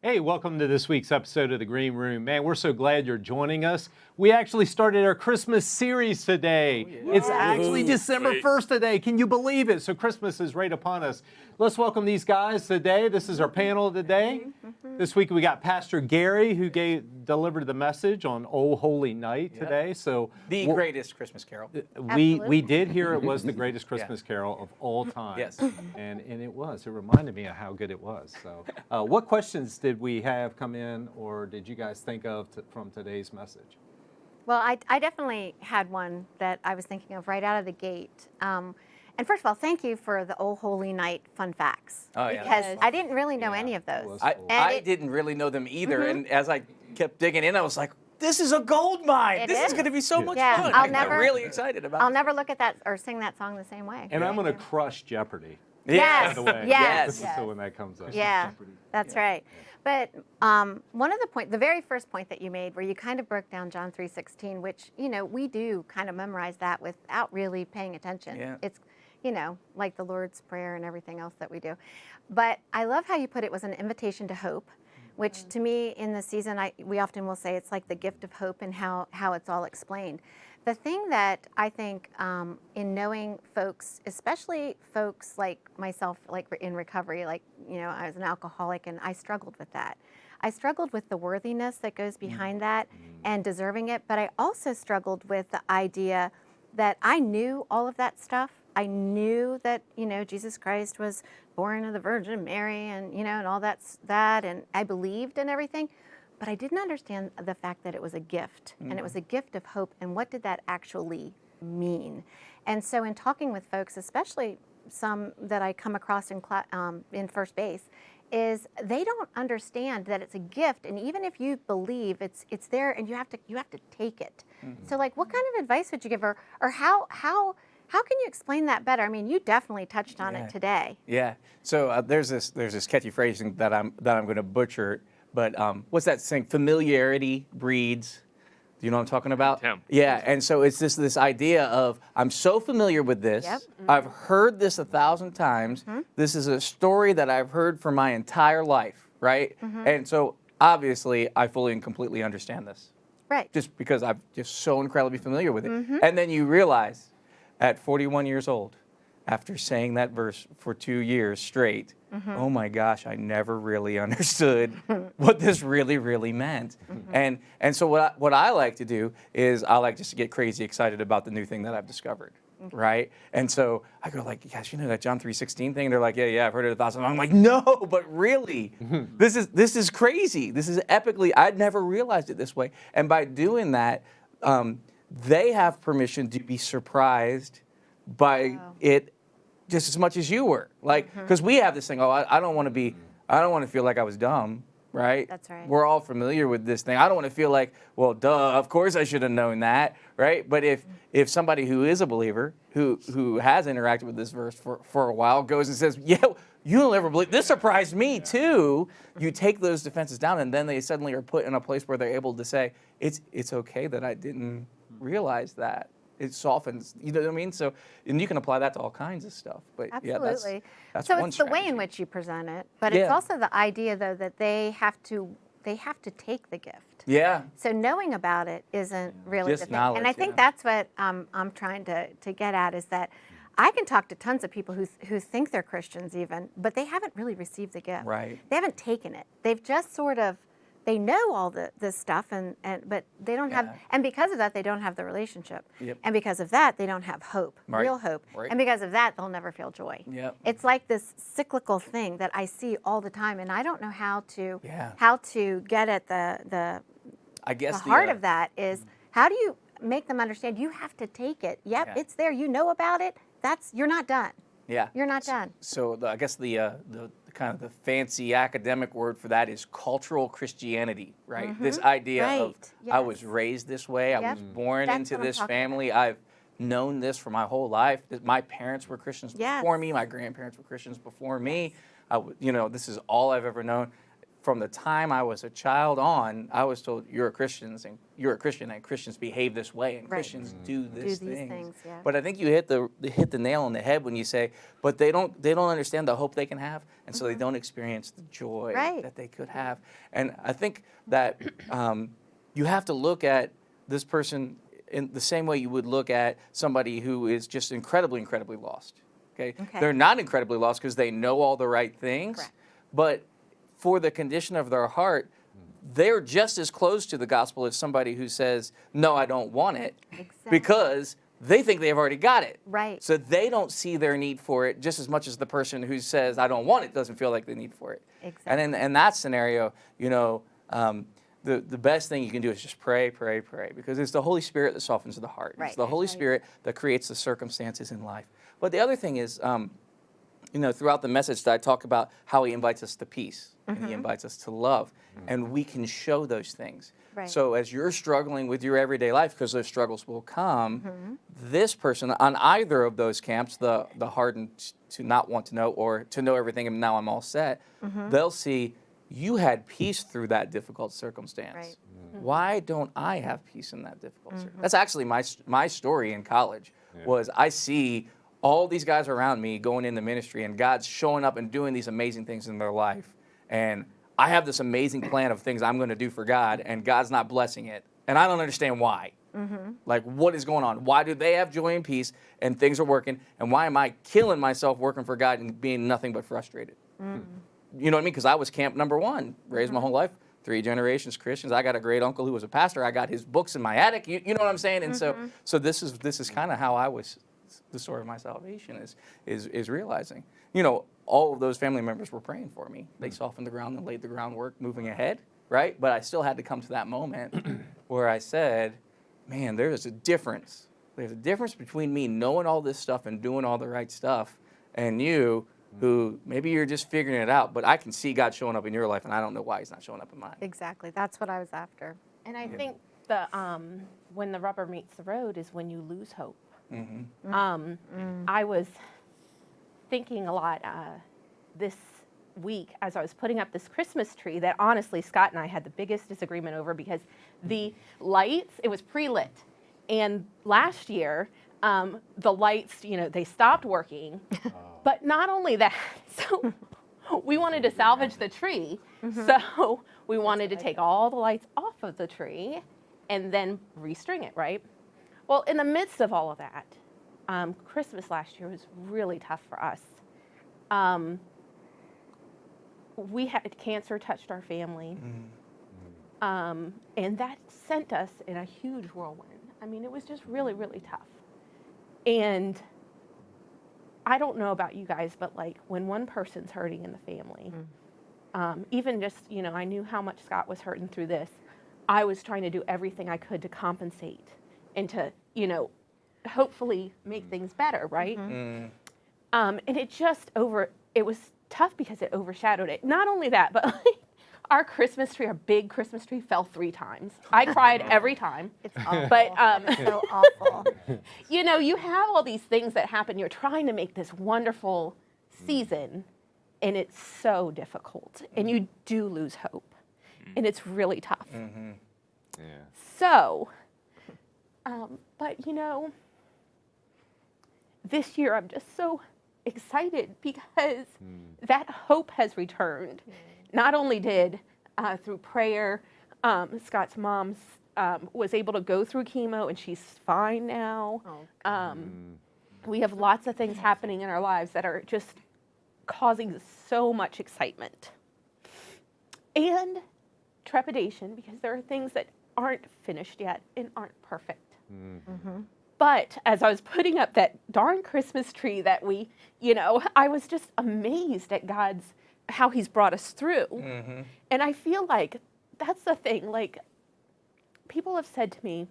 Hey, welcome to this week's episode of The Green Room. Man, we're so glad you're joining us. We actually started our Christmas series today. It's actually December 1st today. Can you believe it? So Christmas is right upon us. Let's welcome these guys today. This is our panel today. This week we got Pastor Gary, who delivered the message on Oh Holy Night today. So the greatest Christmas carol. We did hear it was the greatest Christmas carol of all time. Yes. And it was. It reminded me of how good it was. So what questions did we have come in, or did you guys think of from today's message? Well, I definitely had one that I was thinking of right out of the gate. And first of all, thank you for the Oh Holy Night fun facts. Oh, yeah. Because I didn't really know any of those. I didn't really know them either. And as I kept digging in, I was like, this is a gold mine. This is going to be so much fun. I'm really excited about it. I'll never look at that or sing that song the same way. And I'm going to crush Jeopardy. Yes. By the way. Yes. So when that comes up. Yeah, that's right. But one of the very first point that you made, where you kind of broke down John 3:16, which, we do kind of memorize that without really paying attention. Yeah. It's, like the Lord's Prayer and everything else that we do. But I love how you put it was an invitation to hope, which to me in the season, we often will say it's like the gift of hope and how it's all explained. The thing that I think in knowing folks, especially folks like myself, like in recovery, like, I was an alcoholic and I struggled with that. I struggled with the worthiness that goes behind that and deserving it, but I also struggled with the idea that I knew all of that stuff. I knew that, Jesus Christ was born of the Virgin Mary and, and all that, and I believed in everything. But I didn't understand the fact that it was a gift, and it was a gift of hope, and what did that actually mean? And so in talking with folks, especially some that I come across in First Base, is they don't understand that it's a gift, and even if you believe it's there, and you have to take it. So like, what kind of advice would you give, or how can you explain that better? I mean, you definitely touched on it today. Yeah. So there's this catchy phrasing that I'm going to butcher. But what's that saying? Familiarity breeds. Do you know what I'm talking about? Yeah. And so it's this idea of, I'm so familiar with this. Yep. I've heard this 1,000 times. This is a story that I've heard for my entire life, right? And so obviously I fully and completely understand this. Right. Just because I'm just so incredibly familiar with it. And then you realize at 41 years old, after saying that verse for 2 years straight, oh my gosh, I never really understood what this really, really meant. And so what I like to do is I like just to get crazy excited about the new thing that I've discovered, right? And so I go like, gosh, that John 3:16 thing? They're like, yeah, I've heard it 1,000 times. I'm like, no, but really, this is crazy. This is epically, I'd never realized it this way. And by doing that, they have permission to be surprised by it just as much as you were. Like, because we have this thing, I don't want to feel like I was dumb, right? That's right. We're all familiar with this thing. I don't want to feel like, well, duh, of course I should have known that, right? But if somebody who is a believer, who has interacted with this verse for a while, goes and says, yeah, you'll never believe, this surprised me too, you take those defenses down, and then they suddenly are put in a place where they're able to say, it's okay that I didn't realize that. It softens, you know what I mean? So, and you can apply that to all kinds of stuff. But absolutely. Yeah, that's so one it's the way in strategy. which you present it, but it's also the idea, though, that they have to take the gift. Yeah. So knowing about it isn't really Just the thing. knowledge, And I think that's what I'm trying to get at, is that I can talk to tons of people who think they're Christians even, but they haven't really received the gift. Right. They haven't taken it. They've just sort of, they know all this stuff, but they don't have, and because of that, they don't have the relationship. Yep. And because of that, they don't have hope, Right. real hope. Right. And because of that, they'll never feel joy. Yep. It's like this cyclical thing that I see all the time, and I don't know how to get at the heart of that is, how do you make them understand you have to take it? Yep, it's there. You know about it. You're not done. Yeah. You're not done. So I guess the kind of the fancy academic word for that is cultural Christianity, right? This idea of I was raised this way, I was born into this family, I've known this for my whole life. My parents were Christians before me, my grandparents were Christians before me. This is all I've ever known. from the time I was a child on, I was told you're a Christian and Christians behave this way and Right. Christians do these things, yeah. But I think you hit the nail on the head when you say, but they don't understand the hope they can have, and so they don't experience the joy Right. that they could have. And I think that you have to look at this person in the same way you would look at somebody who is just incredibly, incredibly lost. Okay? They're not incredibly lost because they know all the right things, Correct. but for the condition of their heart, they're just as close to the gospel as somebody who says, no, I don't want it, Exactly. because they think they've already got it. Right. So they don't see their need for it just as much as the person who says, I don't want it, doesn't feel like they need for it. Exactly. And in that scenario, the best thing you can do is just pray, pray, pray, because it's the Holy Spirit that softens the heart. Right. It's the Holy Right. Spirit that creates the circumstances in life. But the other thing is, throughout the message that I talk about how he invites us to peace and he invites us to love, and we can show those things. Right. So as you're struggling with your everyday life, because those struggles will come, this person on either of those camps, the hardened to not want to know or to know everything and now I'm all set, they'll see you had peace through that difficult circumstance. Right. Why don't I have peace in that difficult circumstance? That's actually my story in college. Was I see all these guys around me going into ministry and God's showing up and doing these amazing things in their life. And I have this amazing plan of things I'm going to do for God and God's not blessing it. And I don't understand why. Like, what is going on? Why do they have joy and peace and things are working? And why am I killing myself working for God and being nothing but frustrated? You know what I mean? Because I was camp number one, raised my whole life, 3 generations Christians. I got a great uncle who was a pastor. I got his books in my attic. You know what I'm saying? And so this is kind of how I was. The story of my salvation is realizing, all of those family members were praying for me. They softened the ground and laid the groundwork moving ahead, right? But I still had to come to that moment where I said, man, there's a difference. There's a difference between me knowing all this stuff and doing all the right stuff and you who maybe you're just figuring it out, but I can see God showing up in your life and I don't know why he's not showing up in mine. Exactly. That's what I was after. And I think when the rubber meets the road is when you lose hope. I was thinking a lot this week as I was putting up this Christmas tree that honestly Scott and I had the biggest disagreement over because the lights, it was pre-lit. And last year, the lights, they stopped working. But not only that, so we wanted to salvage the tree. So we wanted to take all the lights off of the tree and then restring it, right? Well, in the midst of all of that, Christmas last year was really tough for us. We had cancer touched our family, and that sent us in a huge whirlwind. I mean, it was just really, really tough. And I don't know about you guys, but like when one person's hurting in the family, even just, I knew how much Scott was hurting through this. I was trying to do everything I could to compensate and to, hopefully make things better, right? And it was tough because it overshadowed it. Not only that, but like our Christmas tree, our big Christmas tree fell 3 times. I cried every time. It's awful. But It's so awful. you have all these things that happen. You're trying to make this wonderful season, and it's so difficult, and you do lose hope, and it's really tough. Yeah. So, but this year I'm just so excited because that hope has returned. Not only did through prayer, Scott's mom was able to go through chemo and she's fine now. We have lots of things happening in our lives that are just causing so much excitement and trepidation because there are things that aren't finished yet and aren't perfect. But as I was putting up that darn Christmas tree that we, I was just amazed at how he's brought us through. And I feel like that's the thing. Like, people have said to me,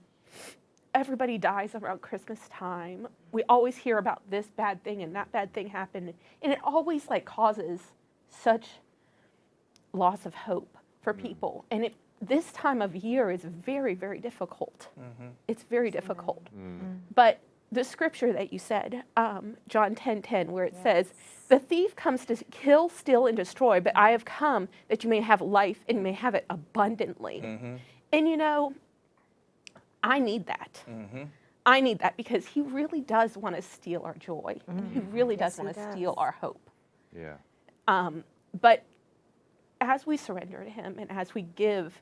everybody dies around Christmas time. We always hear about this bad thing and that bad thing happened. And it always causes such loss of hope for people. And this time of year is very, very difficult. It's very difficult. But the scripture that you said, John 10:10, where it says, "The thief comes to kill, steal, and destroy, but I have come that you may have life and may have it abundantly." And you know, I need that. I need that because he really does want to steal our joy. He really does want to steal our hope. Yeah. But as we surrender to him and as we give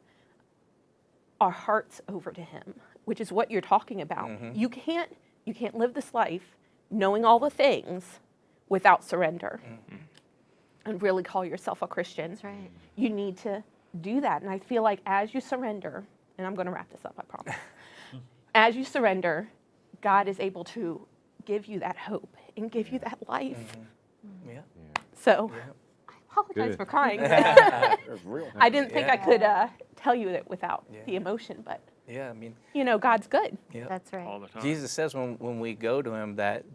our hearts over to him, which is what you're talking about, you can't live this life knowing all the things without surrender and really call yourself a Christian. That's right. You need to do that. And I feel like as you surrender, and I'm going to wrap this up, I promise. As you surrender, God is able to give you that hope and give you that life. Yeah. So I apologize Good. for crying. It's real. I didn't think I could tell you it without the emotion, but Yeah, I mean, you know, God's good. yeah. That's right. All the time. Jesus says when we go to him that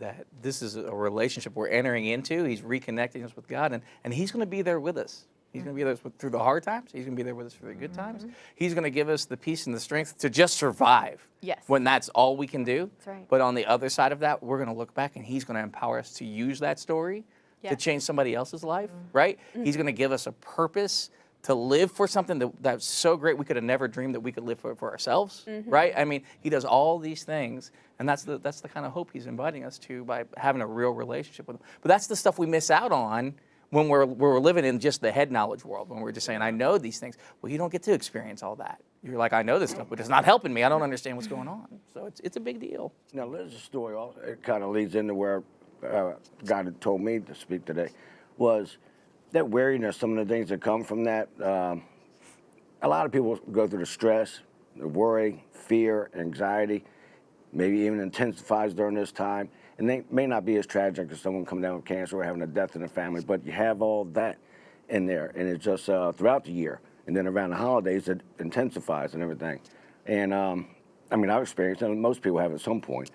this is a relationship we're entering into. He's reconnecting us with God, and he's going to be there with us. He's going to be there through the hard times. He's going to be there with us through the good times. He's going to give us the peace and the strength to just survive. Yes. When that's all we can do. That's right. But on the other side of that, we're going to look back and he's going to empower us to use that story to Yes. change somebody else's life, right? He's going to give us a purpose to live for something that's so great we could have never dreamed that we could live for ourselves, right? I mean, he does all these things, and that's the kind of hope he's inviting us to by having a real relationship with him. But that's the stuff we miss out on when we're living in just the head knowledge world, when we're just saying, I know these things. Well, you don't get to experience all that. You're like, I know this stuff, but it's not helping me. I don't understand what's going on. So it's a big deal. Now, Liz's story, also, it kind of leads into where God had told me to speak today, was that weariness, some of the things that come from that. A lot of people go through the stress, the worry, fear, anxiety, maybe even intensifies during this time. And they may not be as tragic as someone coming down with cancer or having a death in the family, but you have all that in there. And it's just throughout the year. And then around the holidays, it intensifies and everything. And I mean, I've experienced it, and most people have at some point.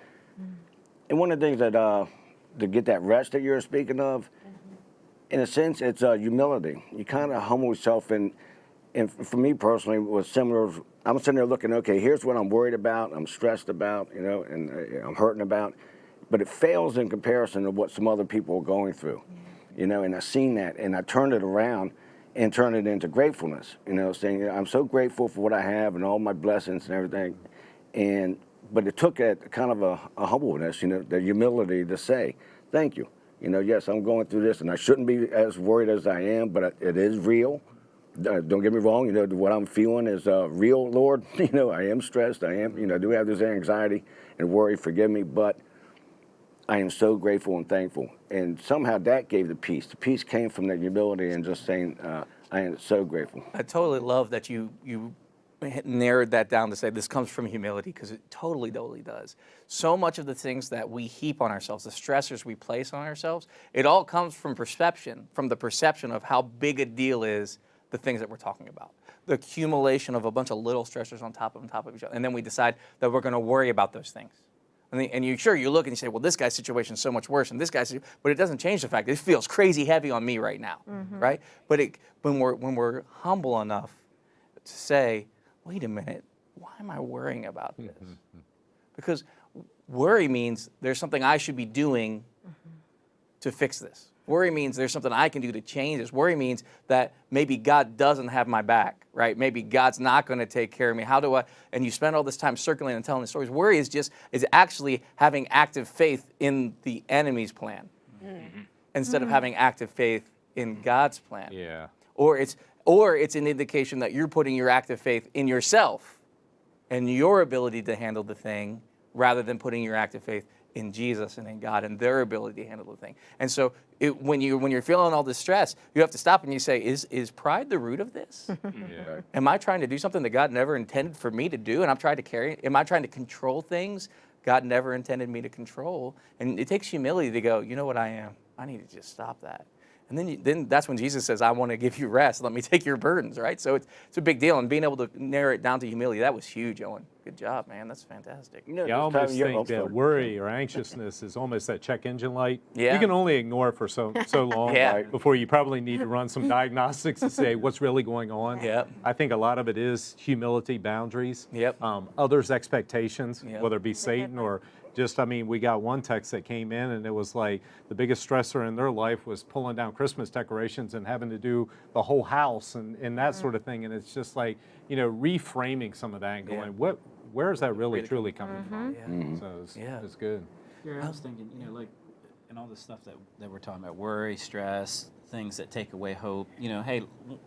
And one of the things that, to get that rest that you're speaking of, in a sense, it's humility. You kind of humble yourself, and for me personally, it was similar. I'm sitting there looking, okay, here's what I'm worried about, I'm stressed about, you know, and I'm hurting about. But it fails in comparison to what some other people are going through, you know, and I've seen that, and I turned it around and turned it into gratefulness, you know, saying, you know, I'm so grateful for what I have and all my blessings and everything. But it took a kind of a humbleness, you know, the humility to say, thank you. You know, yes, I'm going through this, and I shouldn't be as worried as I am, but it is real. Don't get me wrong, you know, what I'm feeling is real, Lord. You know, I am stressed. I am, you know, do have this anxiety and worry, forgive me, but I am so grateful and thankful. And somehow that gave the peace. The peace came from that humility and just saying, I am so grateful. I totally love that you narrowed that down to say this comes from humility, because it totally does. So much of the things that we heap on ourselves, the stressors we place on ourselves, it all comes from the perception of how big a deal is the things that we're talking about. The accumulation of a bunch of little stressors on top of each other. And then we decide that we're going to worry about those things. And you look and you say, well, this guy's situation is so much worse, and this guy's, but it doesn't change the fact that it feels crazy heavy on me right now, right? But when we're humble enough to say, wait a minute, why am I worrying about this? Because worry means there's something I should be doing to fix this. Worry means there's something I can do to change this. Worry means that maybe God doesn't have my back, right? Maybe God's not going to take care of me. How do I? And you spend all this time circling and telling the stories. Worry is actually having active faith in the enemy's plan instead of having active faith in God's plan. Yeah. Or it's an indication that you're putting your active faith in yourself and your ability to handle the thing, rather than putting your active faith in Jesus and in God and their ability to handle the thing. And so when you're feeling all this stress, you have to stop and you say, is pride the root of this? Yeah. Am I trying to do something that God never intended for me to do, and I'm trying to carry? Am I trying to control things God never intended me to control? And it takes humility to go, you know what I am? I need to just stop that. And then that's when Jesus says, I want to give you rest. Let me take your burdens, right? So it's a big deal. And being able to narrow it down to humility, that was huge, Owen. Good job, man. That's fantastic. You know, Yeah, I this time almost of year- think that sorry. worry or anxiousness is almost that check engine light. Yeah. You can only ignore it for so long Yeah. before you probably need to run some diagnostics to say what's really going on. Yep. I think a lot of it is humility, boundaries, Yep. others' expectations, Yep. whether it be Satan or Just, I mean, we got one text that came in, and it was like the biggest stressor in their life was pulling down Christmas decorations and having to do the whole house and that sort of thing. And it's just like, you know, reframing some of that and going, where is that really truly coming from? Yeah. So it's good. Gary, I was thinking, you know, like, and all the stuff that we're talking about, worry, stress, things that take away hope, you know, hey,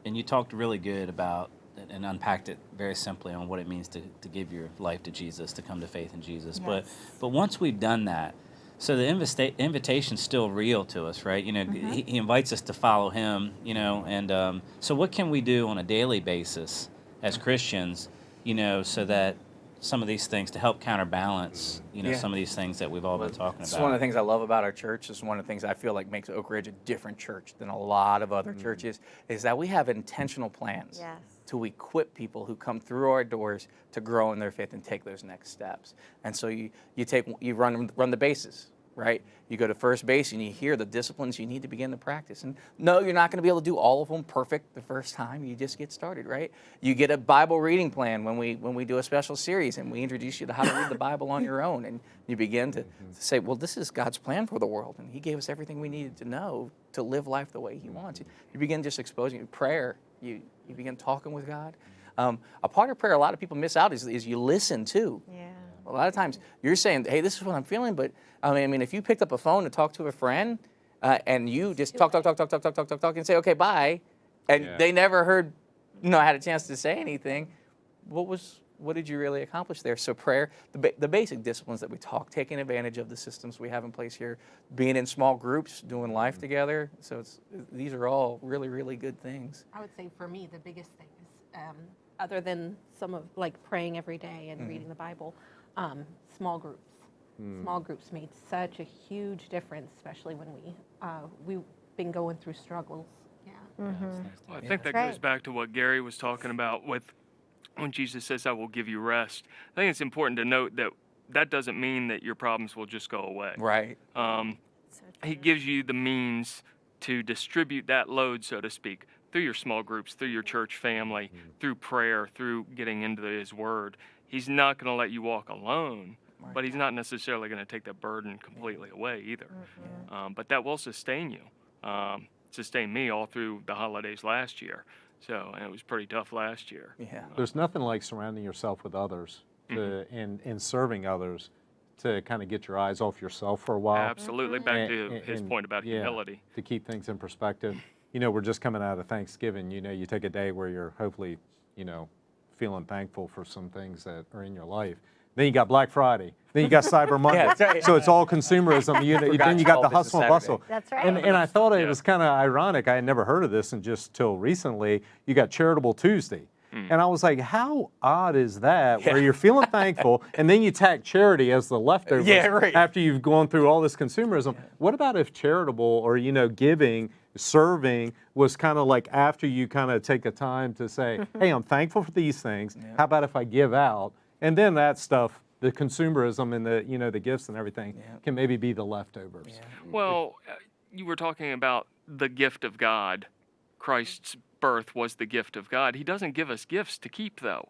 and you talked really good about and unpacked it very simply on what it means to give your life to Jesus, to come to faith in Jesus. Yes. But once we've done that, so the invitation's still real to us, right? You know, he invites us to follow him, you know, and so what can we do on a daily basis as Christians, you know, so that some of these things to help counterbalance, you know, some of these things that we've all been talking about. It's one of the things I love about our church. It's one of the things I feel like makes Oak Ridge a different church than a lot of other churches, is that we have intentional plans Yes. to equip people who come through our doors to grow in their faith and take those next steps. And so you run the bases, right? You go to first base and you hear the disciplines you need to begin to practice. And no, you're not going to be able to do all of them perfect the first time. You just get started, right? You get a Bible reading plan when we do a special series and we introduce you to how to read the Bible on your own. And you begin to say, well, this is God's plan for the world. And he gave us everything we needed to know to live life the way he wants. You begin just exposing prayer. You begin talking with God. A part of prayer a lot of people miss out is you listen too. Yeah. A lot of times you're saying, hey, this is what I'm feeling, but I mean, if you picked up a phone to talk to a friend and you just talk and say, okay, bye, and they never had a chance to say anything, what did you really accomplish there? So prayer, the basic disciplines that we talk, taking advantage of the systems we have in place here, being in small groups, doing life together. So these are all really, really good things. I would say for me, the biggest thing is, other than some of like praying every day and reading the Bible, small groups. Small groups made such a huge difference, especially when we've been going through struggles. Yeah. Well, I think that Right. goes back to what Gary was talking about with when Jesus says, I will give you rest. I think it's important to note that that doesn't mean that your problems will just go away. Right. He gives you the means to distribute that load, so to speak, through your small groups, through your church family, through prayer, through getting into his word. He's not going to let you walk alone, but he's not necessarily going to take that burden completely away either. But that will sustain you. Sustained me all through the holidays last year. So, and it was pretty tough last year. Yeah. There's nothing like surrounding yourself with others and serving others to kind of get your eyes off yourself for a while. Absolutely. Back to his point about humility. To keep things in perspective. You know, we're just coming out of Thanksgiving. You know, you take a day where you're hopefully, you know, feeling thankful for some things that are in your life. Then you got Black Friday. Then you got Cyber Monday. that's right. So it's all consumerism. Then you got the hustle and bustle. That's right. And I thought it was kind of ironic. I had never heard of this, and just till recently, you got Charitable Tuesday. And I was like, how odd is that, where you're feeling thankful, and then you tack charity as the leftovers after you've gone through all this consumerism. What about if charitable or, you know, giving, serving was kind of like after you kind of take a time to say, hey, I'm thankful for these things. How about if I give out? And then that stuff, the consumerism and the, you know, the gifts and everything can maybe be the leftovers. Well, you were talking about the gift of God. Christ's birth was the gift of God. He doesn't give us gifts to keep, though.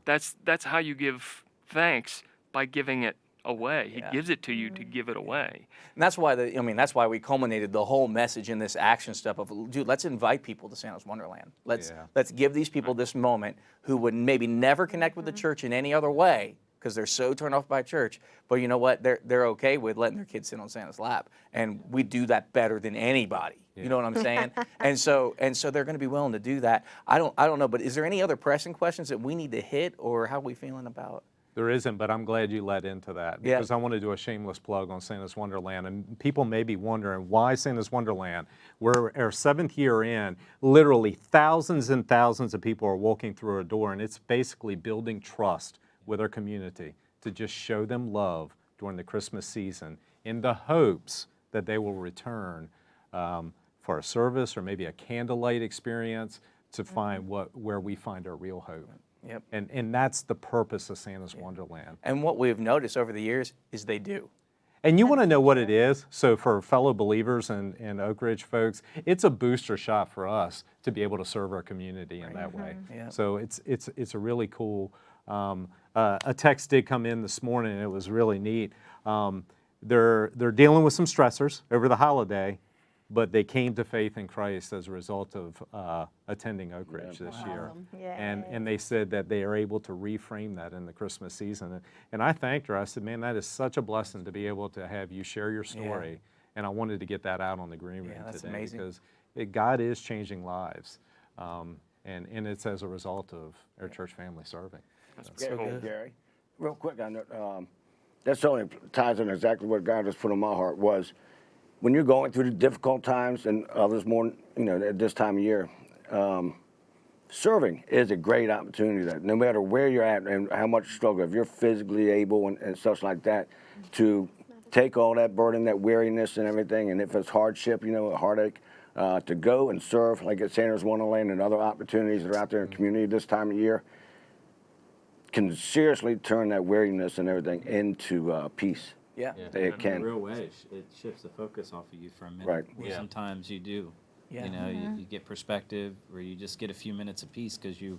That's how you give thanks, by giving it away. He gives it to you to give it away. And that's why that's why we culminated the whole message in this action step of, dude, let's invite people to Santa's Wonderland. Let's give these people this moment who would maybe never connect with the church in any other way because they're so turned off by church. But you know what? They're okay with letting their kids sit on Santa's lap, and we do that better than anybody. You know what I'm saying? and so they're going to be willing to do that. I don't know, but is there any other pressing questions that we need to hit, or how are we feeling about? There isn't, but I'm glad you led into that because I want to do a shameless plug on Santa's Wonderland. And people may be wondering, why Santa's Wonderland? We're our 7th year in. Literally thousands and thousands of people are walking through our door, and it's basically building trust with our community to just show them love during the Christmas season in the hopes that they will return for a service or maybe a candlelight experience to find where we find our real hope. Yep. And that's the purpose of Santa's Wonderland. And what we've noticed over the years is they do. And you want to know what it is? So for fellow believers and Oak Ridge folks, it's a booster shot for us to be able to serve our community in that way. Yeah. So it's a really cool. A text did come in this morning, and it was really neat. They're dealing with some stressors over the holiday, but they came to faith in Christ as a result of attending Oak Ridge this year. And they said that they are able to reframe that in the Christmas season. And I thanked her. I said, man, that is such a blessing to be able to have you share your story. And I wanted to get that out on the green room that's today amazing. because God is changing lives. And it's as a result of our church family serving. So good. Gary, real quick on that, that certainly ties in exactly what God has put on my heart was when you're going through the difficult times and others more, at this time of year, serving is a great opportunity that no matter where you're at and how much struggle, if you're physically able and such like that, to take all that burden, that weariness and everything, and if it's hardship, a heartache, to go and serve like at Santa's Wonderland and other opportunities that are out there in the community this time of year, can seriously turn that weariness and everything into peace. Yeah. It can. In a real way, it shifts the focus off of you for a minute. Right. Where sometimes you do. Yeah. You get perspective, or you just get a few minutes of peace because you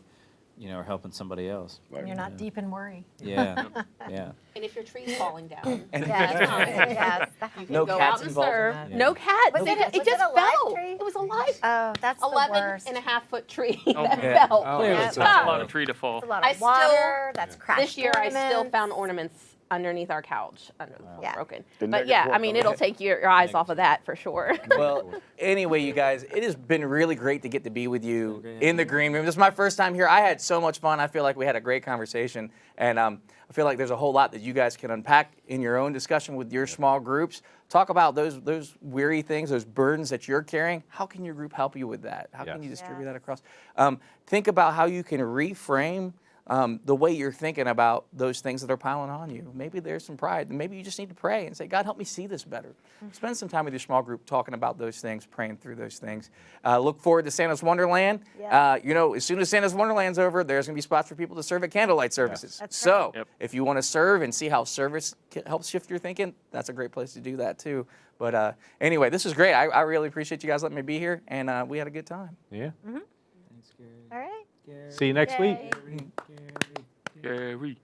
are helping somebody else. Right. You're not deep in worry. Yeah, yeah. And if your tree's falling down, Yes, yes. you can No go cats out and involved in serve. that? No cats. Was it it a just live fell. tree? It was alive. Oh, that's the 11 worst. and a half foot tree Oh, that man. fell. Oh, yeah. That's a lot of tree to fall. That's a lot I of water. That's crashed This year I still ornaments. found ornaments underneath our couch, under the floor, Yeah. broken. The But negative yeah, I work mean, of it'll it. take your eyes off of that for sure. Well, anyway, you guys, it has been really great to get to be with you great. in the green room. This is my first time here. I had so much fun. I feel like we had a great conversation, and I feel like there's a whole lot that you guys can unpack in your own discussion with your small groups. Talk about those weary things, those burdens that you're carrying. How can your group help you with that? How can you Yes. distribute that across? Think about how you can reframe the way you're thinking about those things that are piling on you. Maybe there's some pride. Maybe you just need to pray and say, God, help me see this better. Spend some time with your small group talking about those things, praying through those things. Look forward to Santa's Wonderland. Yeah. As soon as Santa's Wonderland's over, there's going to be spots for people to serve at candlelight services. That's So right. Yep. if you want to serve and see how service helps shift your thinking, that's a great place to do that too. But anyway, this is great. I really appreciate you guys letting me be here, and we had a good time. Yeah. Thanks, Gary. All right. See you next week. Yay. Gary.